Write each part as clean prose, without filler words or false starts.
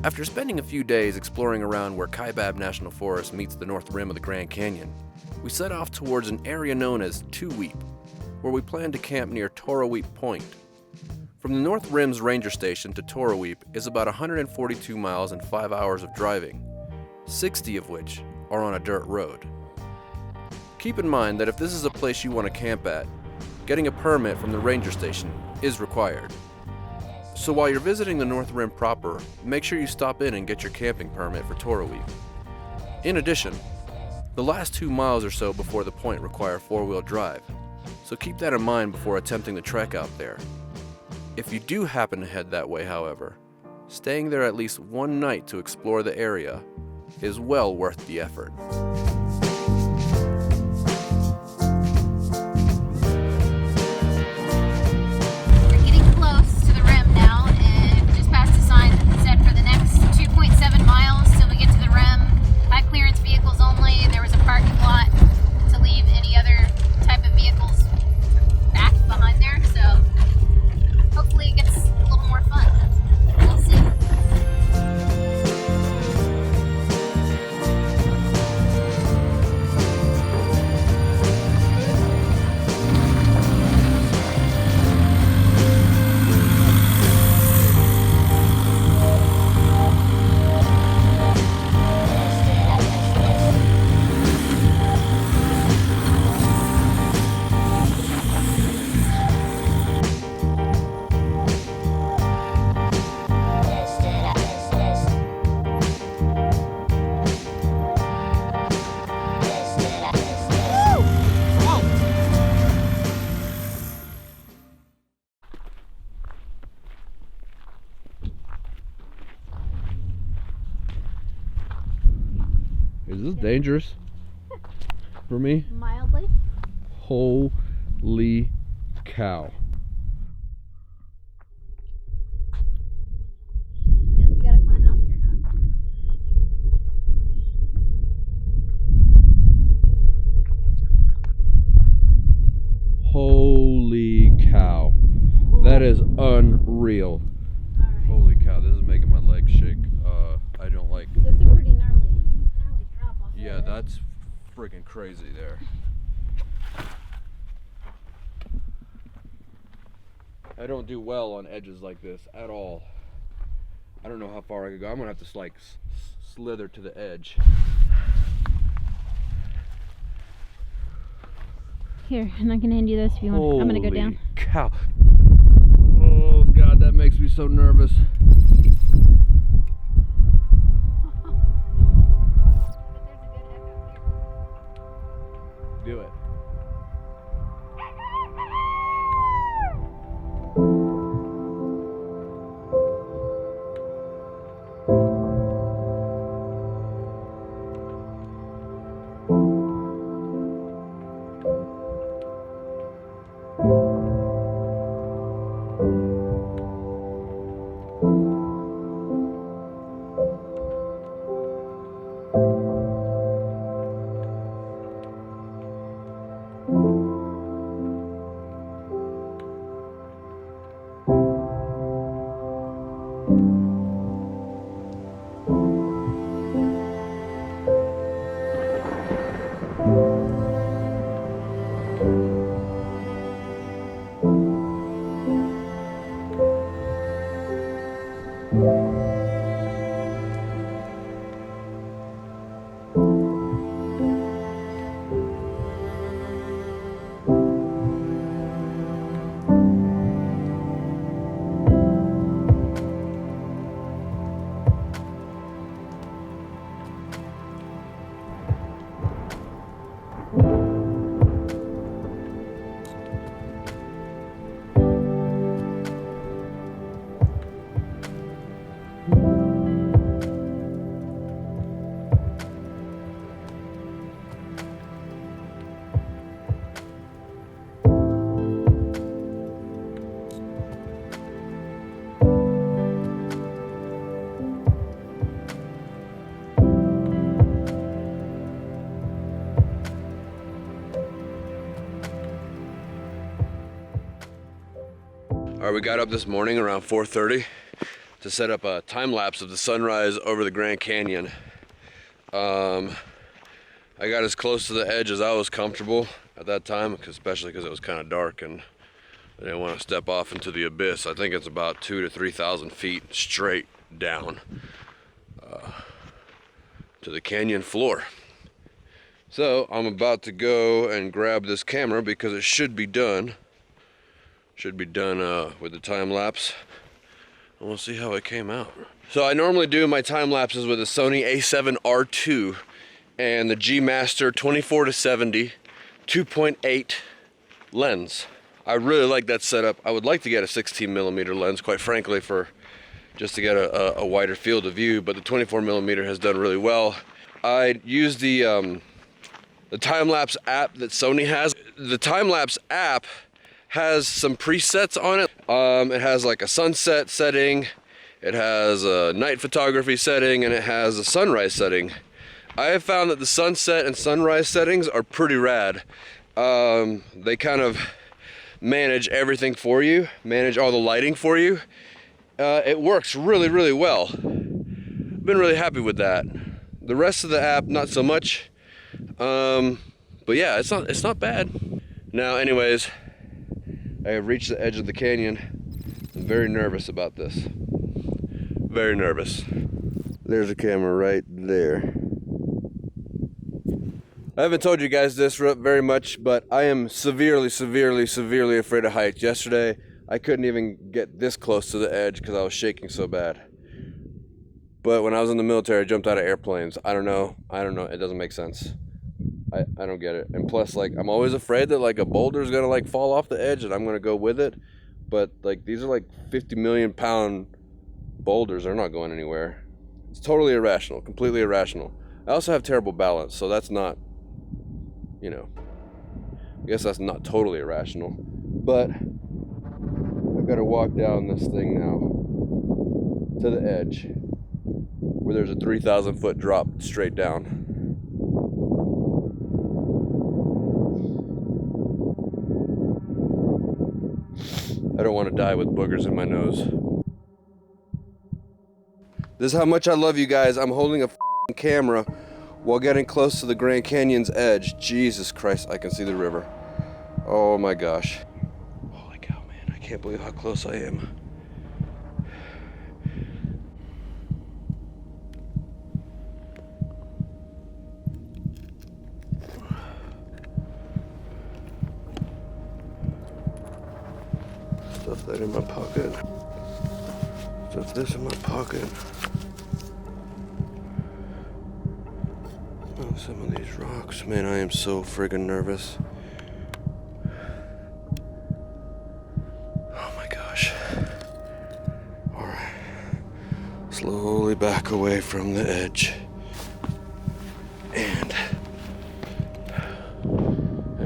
After spending a few days exploring around where Kaibab National Forest meets the north rim of the Grand Canyon, we set off towards an area known as Toroweap, where we plan to camp near Toroweap Point. From the North Rim's ranger station to Toroweap is about 142 miles and 5 hours of driving, 60 of which are on a dirt road. Keep in mind that if this is a place you want to camp at, getting a permit from the ranger station is required. So while you're visiting the North Rim proper, make sure you stop in and get your camping permit for Toroweap. In addition, the last 2 miles or so before the point require 4-wheel drive, so keep that in mind before attempting the trek out there. If you do happen to head that way, however, staying there at least one night to explore the area is well worth the effort. We're getting close to the rim now, and just passed a sign that said for the next 2.7 miles till we get to the rim, high clearance vehicles only, and there was a parking lot to leave any other type of vehicles back behind there, so hopefully it gets a little more fun. We'll see. Is this dangerous for me? Mildly. Holy cow. Guess we gotta climb out here, huh? Holy cow. That is unreal. Alright. Holy cow, this is making my legs shake. I don't like. That's a pretty gnarly drop off Yeah, there. that's freaking crazy there. I don't do well on edges like this at all. I don't know how far I could go. I'm gonna have to like slither to the edge. Here, and I can hand you this if you want. I'm gonna go down. Holy cow. Oh god, that makes me so nervous. Do it. Alright, we got up this morning around 4:30 to set up a time lapse of the sunrise over the Grand Canyon. I got as close to the edge as I was comfortable at that time, especially because it was kind of dark and I didn't want to step off into the abyss. I think it's about 2,000 to 3,000 feet straight down to the canyon floor. So I'm about to go and grab this camera because it should be done. Should be done with the time lapse. And we'll see how it came out. So I normally do my time lapses with a Sony a7R II and the G Master 24 to 70 2.8 lens. I really like that setup. I would like to get a 16mm lens, quite frankly, for just to get a wider field of view, but the 24mm has done really well. I use the time-lapse app that Sony has. The time-lapse app has some presets on it. It has like a sunset setting, it has a night photography setting, and it has a sunrise setting. I have found that the sunset and sunrise settings are pretty rad. They kind of manage everything for you, manage all the lighting for you. It works really, really well. Been really happy with that. The rest of the app, not so much. But yeah, it's not bad. Now, anyways, I have reached the edge of the canyon. I'm very nervous about this. Very nervous. There's the camera right there. I haven't told you guys this very much, but I am severely afraid of heights. Yesterday, I couldn't even get this close to the edge because I was shaking so bad. But when I was in the military, I jumped out of airplanes. I don't know. It doesn't make sense. I don't get it. And plus, like, I'm always afraid that like a boulder is gonna like fall off the edge and I'm gonna go with it. But like these are like 50 million pound boulders. They're not going anywhere. It's totally irrational, completely irrational. I also have terrible balance, so that's not, you know, I guess that's not totally irrational. But I've got to walk down this thing now to the edge where there's a 3,000 foot drop straight down. I don't want to die with boogers in my nose. This is how much I love you guys. I'm holding a camera while getting close to the Grand Canyon's edge. Jesus Christ, I can see the river. Oh my gosh. Holy cow, man. I can't believe how close I am. Stuff that in my pocket. Stuff this in my pocket. Oh, some of these rocks. Man, I am so friggin' nervous. Oh my gosh. Alright. Slowly back away from the edge. And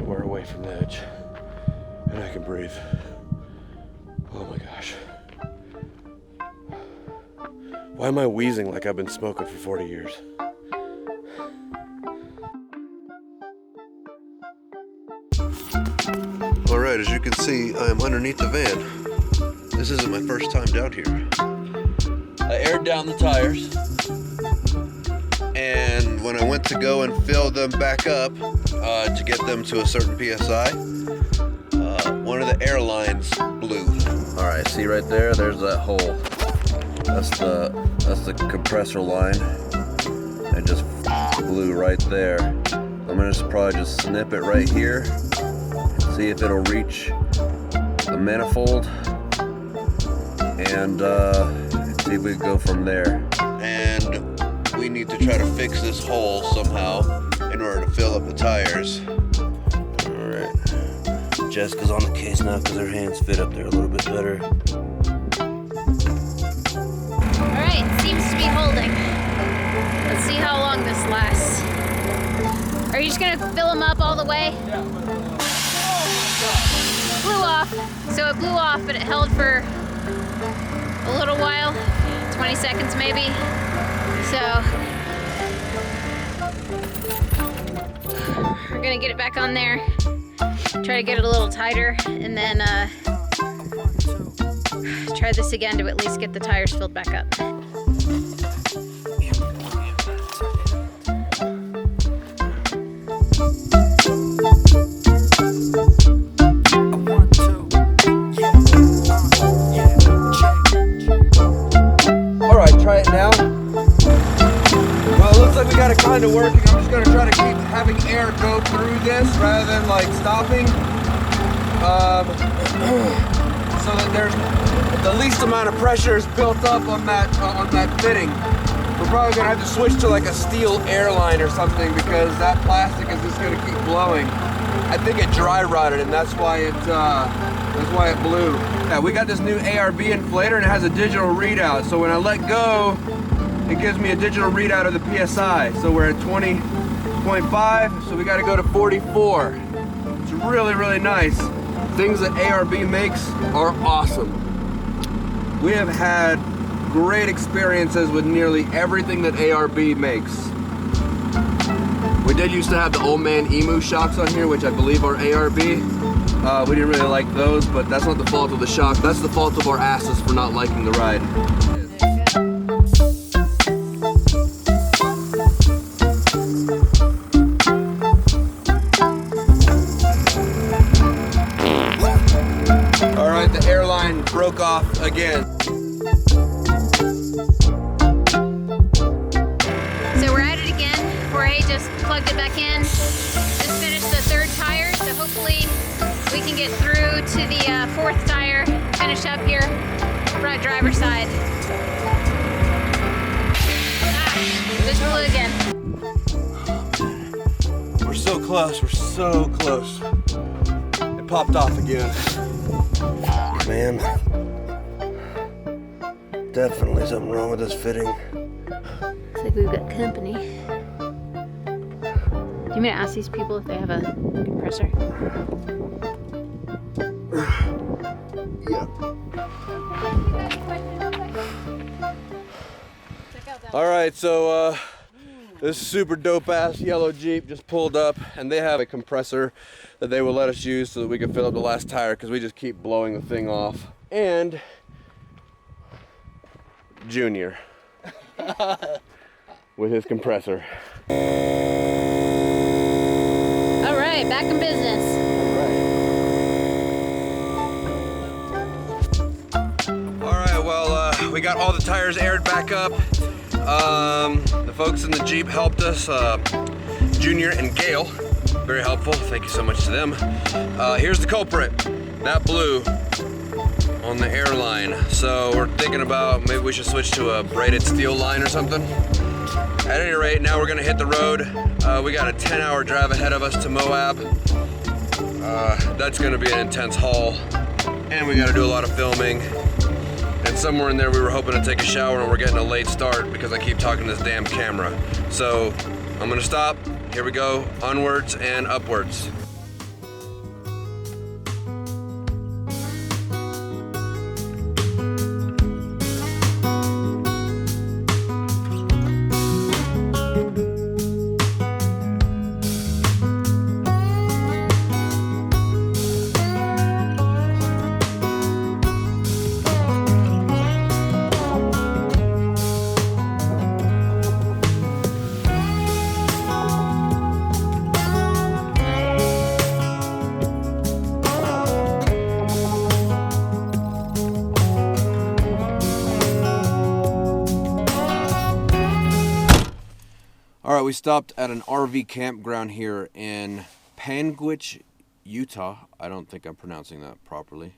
we're away from the edge. And I can breathe. Oh my gosh. Why am I wheezing like I've been smoking for 40 years? Alright, as you can see, I am underneath the van. This isn't my first time down here. I aired down the tires, and when I went to go and fill them back up to get them to a certain PSI, one of the air lines blew. Alright, see right there? There's that hole. That's the compressor line. It just blew right there. I'm gonna probably just snip it right here. See if it'll reach the manifold, and see if we can go from there. And we need to try to fix this hole somehow in order to fill up the tires. Alright. Jessica's on the case now because her hands fit up there a little bit better. Alright, seems to be holding. Let's see how long this lasts. Are you just gonna fill them up all the way? Yeah. Blew off. So it blew off, but it held for a little while, 20 seconds maybe. So we're gonna get it back on there, try to get it a little tighter, and then Try this again to at least get the tires filled back up. Alright, try it now. Well, it looks like we got it kind of working. I'm just going to try to keep having air go through this rather than like stopping. So that there's the least amount of pressure is built up on that fitting. We're probably gonna have to switch to like a steel airline or something because that plastic is just gonna keep blowing. I think it dry rotted and that's why it blew. Yeah, we got this new Arb Inflator and it has a digital readout. So when I let go, it gives me a digital readout of the PSI. So we're at 20.5, so we gotta go to 44. It's really, really nice. Things that Arb makes are awesome. We have had great experiences with nearly everything that Arb makes. We did used to have the old man emu shocks on here, which I believe are Arb. We didn't really like those, but that's not the fault of the shock. That's the fault of our asses for not liking the ride. Broke off again. So we're at it again. Jorge just plugged it back in. Just finished the third tire, so hopefully we can get through to the fourth tire, finish up here, front driver's side. Just blew again. We're so close, we're so close. It popped off again. Man, definitely something wrong with this fitting. Looks like we've got company. Do you want me to ask these people if they have a compressor? Yeah. All right, so this super dope ass yellow Jeep just pulled up and they have a compressor that they will let us use so that we can fill up the last tire because we just keep blowing the thing off. And Junior with his compressor. All right, back in business. All right, well, we got all the tires aired back up. The folks in the Jeep helped us, Junior and Gail. Very helpful, thank you so much to them. Here's the culprit, that blew on the airline. So we're thinking about maybe we should switch to a braided steel line or something. At any rate, now we're gonna hit the road. We got a 10-hour drive ahead of us to Moab. That's gonna be an intense haul. And we gotta do a lot of filming. And somewhere in there we were hoping to take a shower and we're getting a late start because I keep talking to this damn camera. So I'm gonna stop. Here we go, onwards and upwards. Alright, we stopped at an RV campground here in Panguitch, Utah. I don't think I'm pronouncing that properly.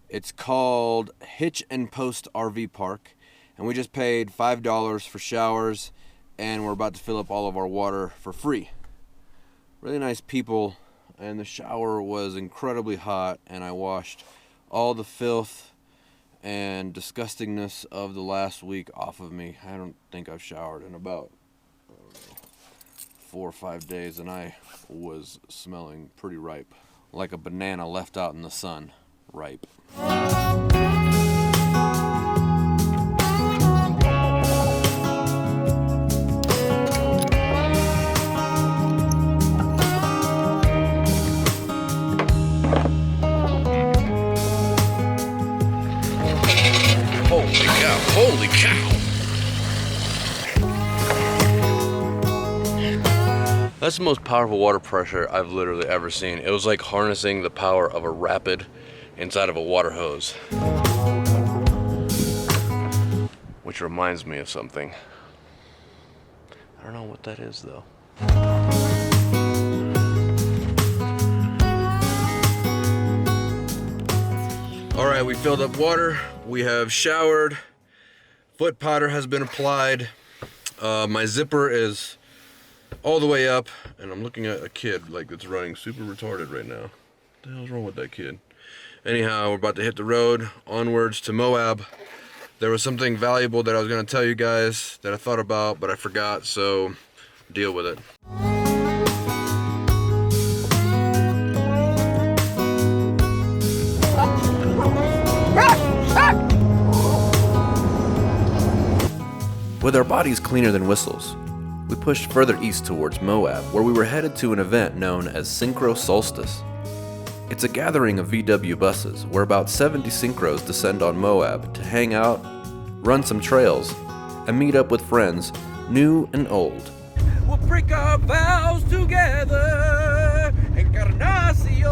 It's called Hitch and Post RV Park. And we just paid $5 for showers and we're about to fill up all of our water for free. Really nice people, and the shower was incredibly hot and I washed all the filth and disgustingness of the last week off of me. I don't think I've showered in about 4 or 5 days and I was smelling pretty ripe. Like a banana left out in the sun. Ripe. That's the most powerful water pressure I've literally ever seen. It was like harnessing the power of a rapid inside of a water hose. Which reminds me of something. I don't know what that is though. All right, we filled up water. We have showered. Foot powder has been applied. My zipper is all the way up, and I'm looking at a kid like that's running super retarded right now. What the hell's wrong with that kid? Anyhow, we're about to hit the road, onwards to Moab. There was something valuable that I was gonna tell you guys that I thought about, but I forgot, so deal with it. With our bodies cleaner than whistles, we pushed further east towards Moab, where we were headed to an event known as Syncro Solstice. It's a gathering of VW buses where about 70 Syncros descend on Moab to hang out, run some trails, and meet up with friends, new and old. We'll break our vows together. Encarnacion,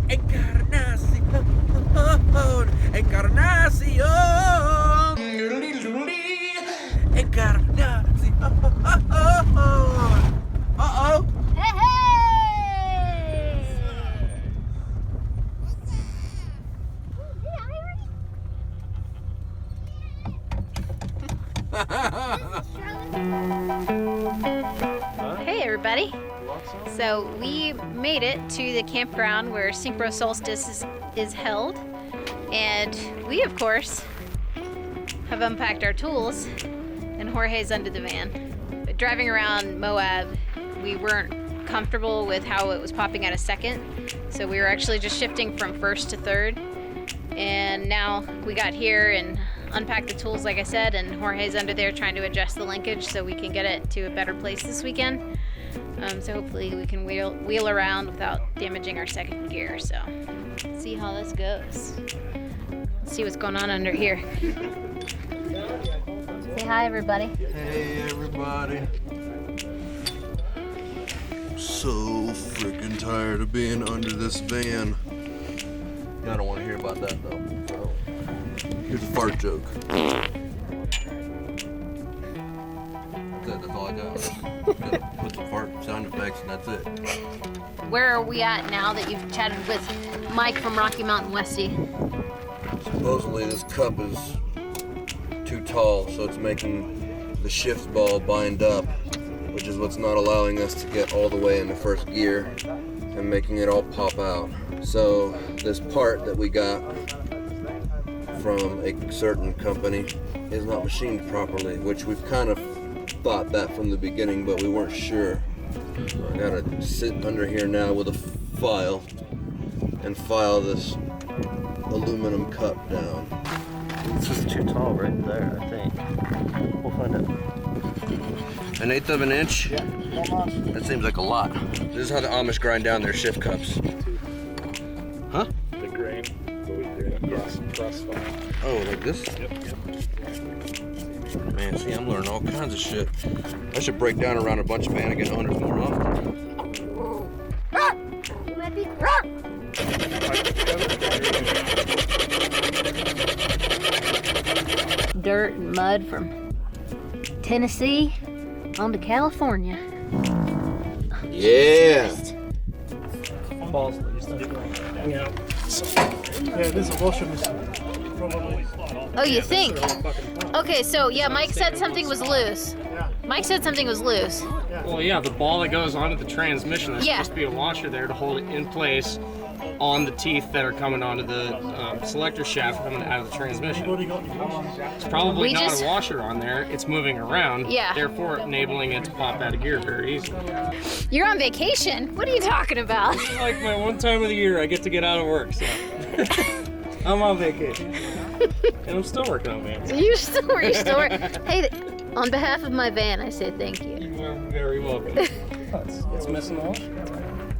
Encarnacion, Encarnacion, Encarnacion. Uh-oh. Hey, hey everybody. So we made it to the campground where Syncro Solstice is held, and we of course have unpacked our tools, and Jorge's under the van. But driving around Moab, we weren't comfortable with how it was popping out of second, so we were actually just shifting from first to third. And now we got here and unpacked the tools like I said, and Jorge's under there trying to adjust the linkage so we can get it to a better place this weekend. So hopefully we can wheel around without damaging our second gear. So let's see how this goes. Let's see what's going on under here. Say hi everybody. Hey everybody. So freaking tired of being under this van. I don't want to hear about that though. So, here's a fart joke. That's all I got. Gotta put some fart sound effects and that's it. Where are we at now that you've chatted with Mike from Rocky Mountain Westy? Supposedly this cup is too tall, so it's making the shift ball bind up, which is what's not allowing us to get all the way into first gear and making it all pop out. So this part that we got from a certain company is not machined properly, which we've kind of thought that from the beginning, but we weren't sure. So I gotta sit under here now with a file and file this aluminum cup down. This is too tall right there, I think. We'll find out. 1/8 of an inch? Yeah. That seems like a lot. This is how the Amish grind down their shift cups. Huh? The grain. Yes. Oh, like this? Yep. Man, see, I'm learning all kinds of shit. I should break down around a bunch of Vanagon owners more often. Dirt and mud from Tennessee on to California. Yeah. Balls. Yeah. Yeah, this is a washing machine. Probably. Oh, you think? Okay, so yeah, Mike said something was loose. Mike said something was loose. Well, yeah, the ball that goes onto the transmission, there's Yeah. supposed to be a washer there to hold it in place on the teeth that are coming onto the selector shaft coming out of the transmission. It's probably not a washer on there. It's moving around, Yeah. therefore enabling it to pop out of gear very easily. You're on vacation? What are you talking about? Like my one time of the year I get to get out of work, so I'm on vacation. And I'm still working on vans. You're still Hey, on behalf of my van, I say thank you. You are very welcome. It's missing the washer.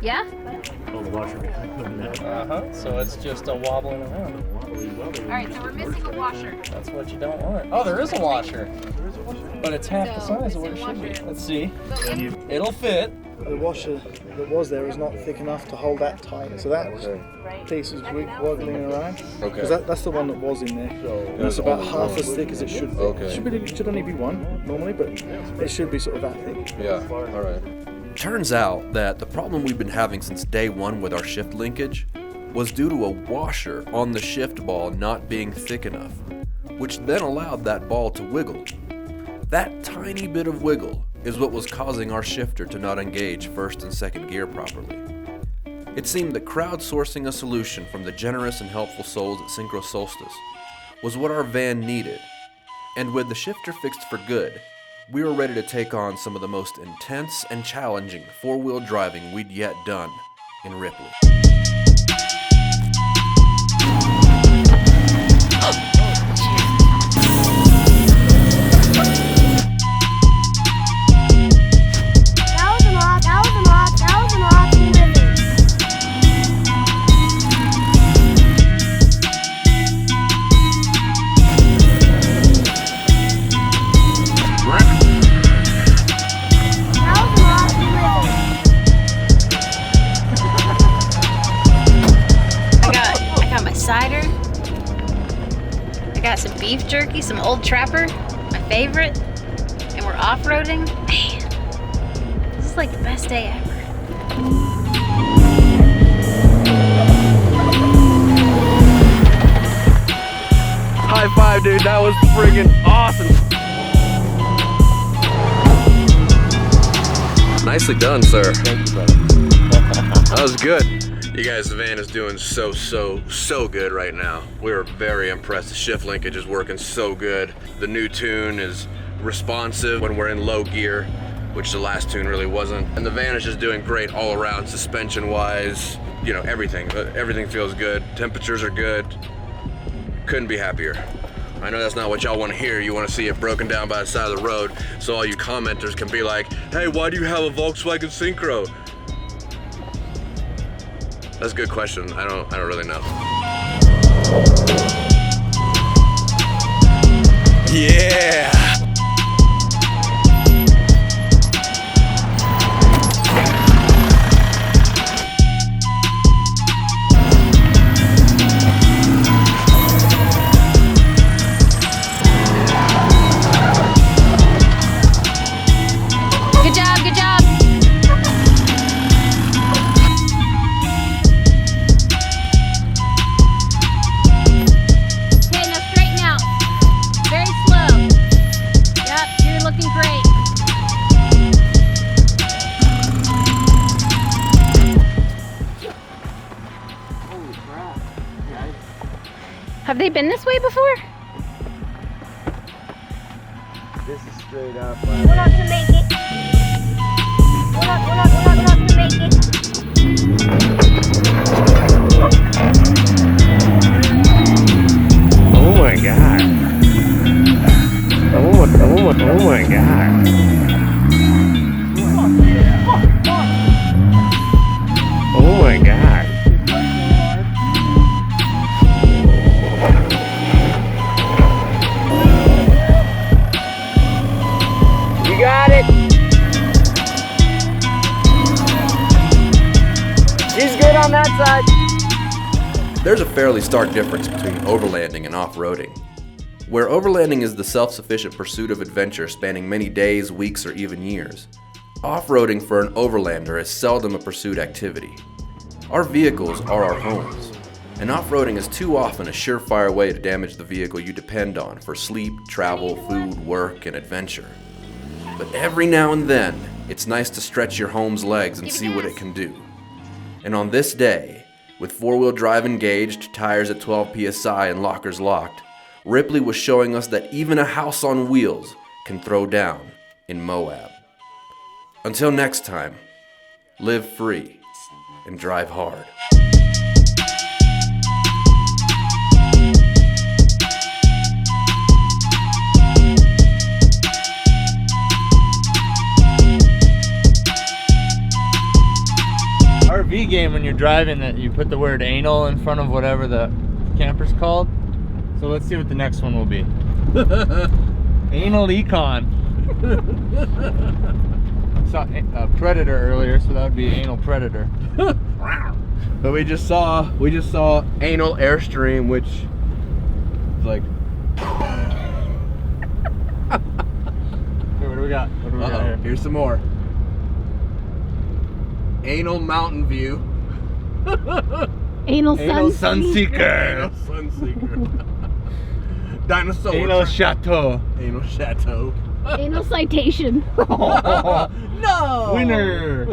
Yeah? Oh, the washer. So it's just a wobbling around. Alright, so we're missing a washer. That's what you don't want. Oh, there is a washer. But it's half the size of what it should be. Let's see. And you It'll fit. The washer that was there is not thick enough to hold that tight, so that piece is wobbling around. Okay. Because that's the one that was in there. And it's about half as thick as it should be. Okay. It should only be one normally, but it should be sort of that thick. Yeah, all right. Turns out that the problem we've been having since day one with our shift linkage was due to a washer on the shift ball not being thick enough, which then allowed that ball to wiggle. That tiny bit of wiggle is what was causing our shifter to not engage first and second gear properly. It seemed that crowdsourcing a solution from the generous and helpful souls at Syncros Solstice was what our van needed, and with the shifter fixed for good, we were ready to take on some of the most intense and challenging four-wheel driving we'd yet done in Ripley. Beef jerky, some Old Trapper, my favorite, and we're off-roading. Man, this is like the best day ever. High five, dude, that was friggin' awesome. Nicely done, sir. Thank you, brother. That was good. You guys, the van is doing so good right now. We were very impressed. The shift linkage is working so good. The new tune is responsive when we're in low gear, which the last tune really wasn't. And the van is just doing great all around, suspension-wise, you know, everything. Everything feels good. Temperatures are good. Couldn't be happier. I know that's not what y'all want to hear. You want to see it broken down by the side of the road, so all you commenters can be like, hey, why do you have a Volkswagen Syncro? That's a good question. I don't really know. Yeah. Good job, good job. Have they been this way before? This is straight up. We're not gonna make it. We're not gonna make it. Oh my god. Oh my god. Oh my god. Got it. She's good on that side. There's a fairly stark difference between overlanding and off-roading. Where overlanding is the self-sufficient pursuit of adventure spanning many days, weeks, or even years, off-roading for an overlander is seldom a pursuit activity. Our vehicles are our homes, and off-roading is too often a surefire way to damage the vehicle you depend on for sleep, travel, food, work, and adventure. But every now and then, it's nice to stretch your home's legs and see what it can do. And on this day, with four-wheel drive engaged, tires at 12 psi and lockers locked, Ripley was showing us that even a house on wheels can throw down in Moab. Until next time, live free and drive hard. RV game when you're driving that you put the word anal in front of whatever the camper's called. So let's see what the next one will be. Anal econ. saw a predator earlier, so that would be anal predator. But we just saw anal airstream, which is like. Here, what do we got? What do we got here? Here's some more. Anal mountain view. Anal Sunseeker. Sunseeker. Dinosaur. Anal chateau. Anal chateau. Anal citation. No. Winner.